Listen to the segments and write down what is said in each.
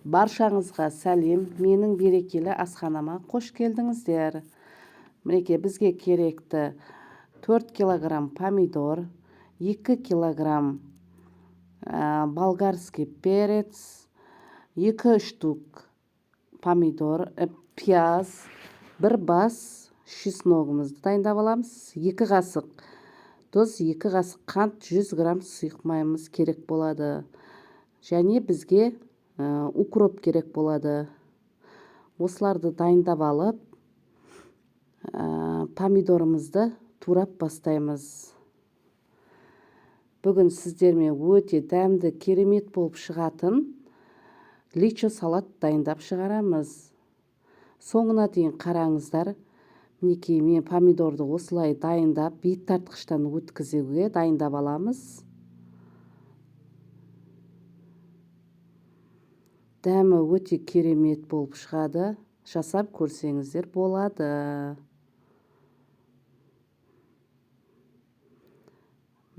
Баршаңызға сәлем, менің берекелі асханама қош келдіңіздер. Мінекей бізге керекті 4 килограмм помидор, 2 килограмм болгарский перец, 2 штук помидор, пияз, 1 бас чесногымызды дайындап аламыз. 2 қасық тұз, 2 қасық қант, 100 грамм сұйық майымыз керек болады. Және бізге укроп керек болады. Осыларды дайындап алып, помидорымызды турап бастаймыз. Бүгін сіздермен өте дәмді, керемет болып шығатын личо салат дайындап шығарамыз. Соңына дейін қараңыздар. Мінекей мен помидорды осылай дайындап, бет тартқыштан өткізуге дайындап аламыз. Дәмі өте керемет болып шығады. Жасап көрсеңіздер болады.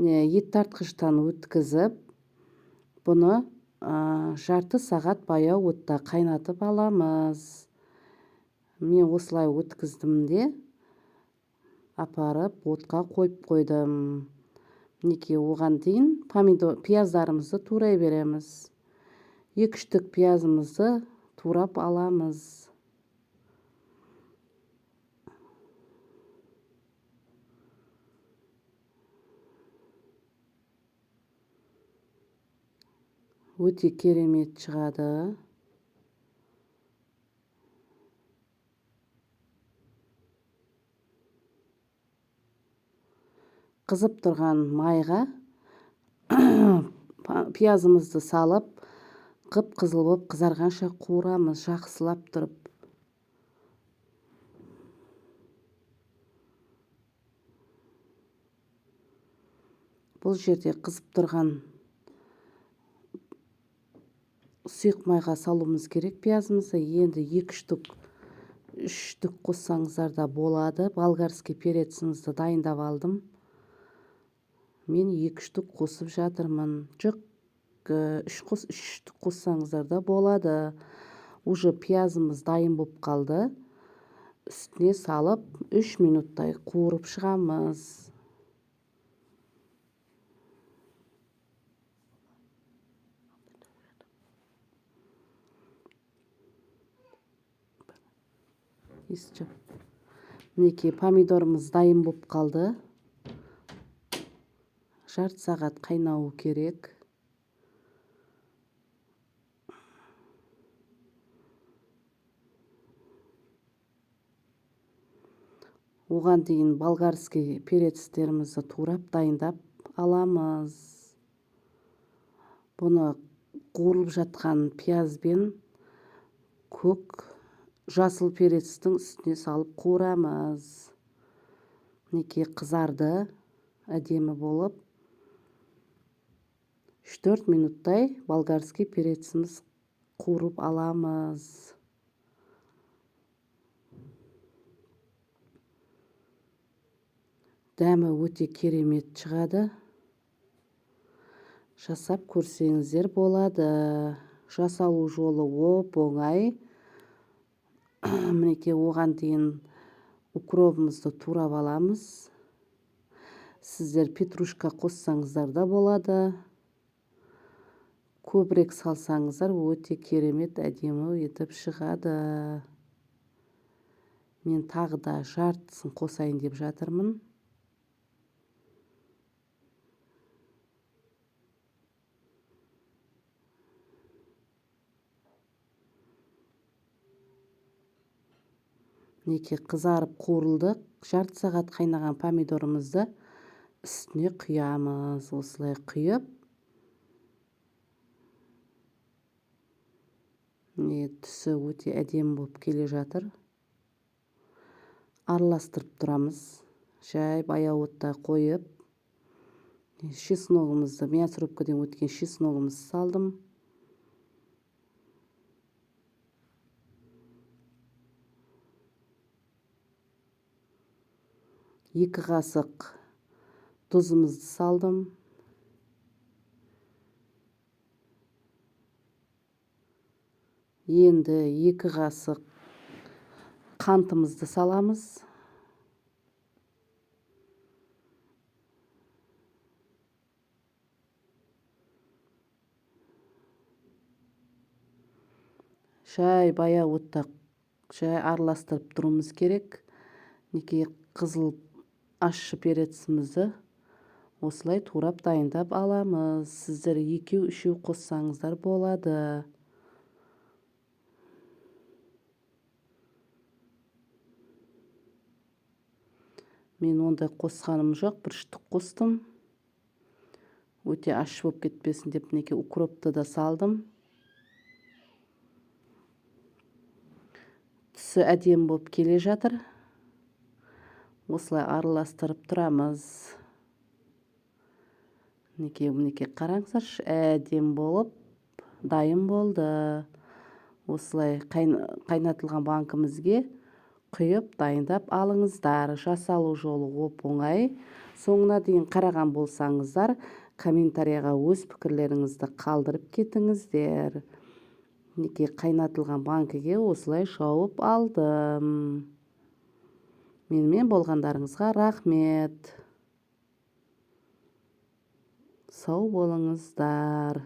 Ет тартқыштан өткізіп, бұны жарты сағат баяу отта қайнатып аламыз. Мен осылай өткіздім де, апарып отқа қойып қойдым. Мінекей оған дейін пияздарымызды турай береміз. 2 штук пиязымызды турап аламыз. Өте керемет шығады. Қызып тұрған майға пиязымызды салып, қып-қызыл болып қызарғанша қуырамыз, жақсылап тұрып. Бұл жерде қызып тұрған сұйық майға салуымыз керек пиязымызды. Енді 2 штук, 3 штук қоссаңыздар да болады. Болгарский перецімізді дайындап алдым. Мен 2 штук қосып жатырмын. Жоқ, 3 штук қоссаңыздар да болады. Уже пиязымыз дайын болып қалды. Үстіне салып 3 минуттай қуырып шығамыз. Мінекей помидорымыз дайын болып қалды. Жарты сағат қайнауы керек. Оған дейін болгарский перецтерімізді турап дайындап аламыз. Бұны қуырылып жатқан пиязбен көк жасыл перецтің үстіне салып қуырамыз. Мінекей қызарды, әдемі болып. 3-4 минуттай болгарский переціміз қуырып аламыз. Дәмі өте керемет шығады. Жасап көрсеңіздер болады. Жасалу жолы оп-оңай. Мінекей оған дейін укробымызды турап аламыз. Сіздер петрушка қоссаңыздар да болады. Көбірек салсаңыздар өте керемет, әдемі етіп шығады. Мен тағы да жартысын қосайын деп жатырмын. Мінекей қызарып қуырылды. Жарты сағат қайнаған помидорымызды үстіне құямыз. Осылай құйып, түсі өте әдемі болып келе жатыр. Араластырып тұрамыз. Жай баяу отта қойып, чесногымызды, мясорубкадан өткен чесногымызды салдым. 2 қасық тұзымызды салдым. Енді 2 қасық қантымызды саламыз. Жай баяу отта жай араластырып тұруымыз керек. Неке қызыл ащы перецімізді осылай турап дайындап аламыз. Сіздер 2-3 қоссаңыздар болады. Мен ондай қосқаным жоқ, 1 штук қостым. Өте ащы болып кетпесін деп неке укропты да салдым. Түсі әдемі болып келе жатыр. Осылай араластырып тұрамыз. Неке қараңыздаршы, әдемі болып дайын болды. Осылай қайнатылған банкімізге құйып дайындап алыңыздар. Жасалу жолы оп-оңай. Соңына дейін қараған болсаңыздар, комментарияға өз пікірлеріңізді қалдырып кетіңіздер. Неке қайнатылған банкіге осылай жауып алдым. Менімен болғандарыңызға рахмет. Сау болыңыздар.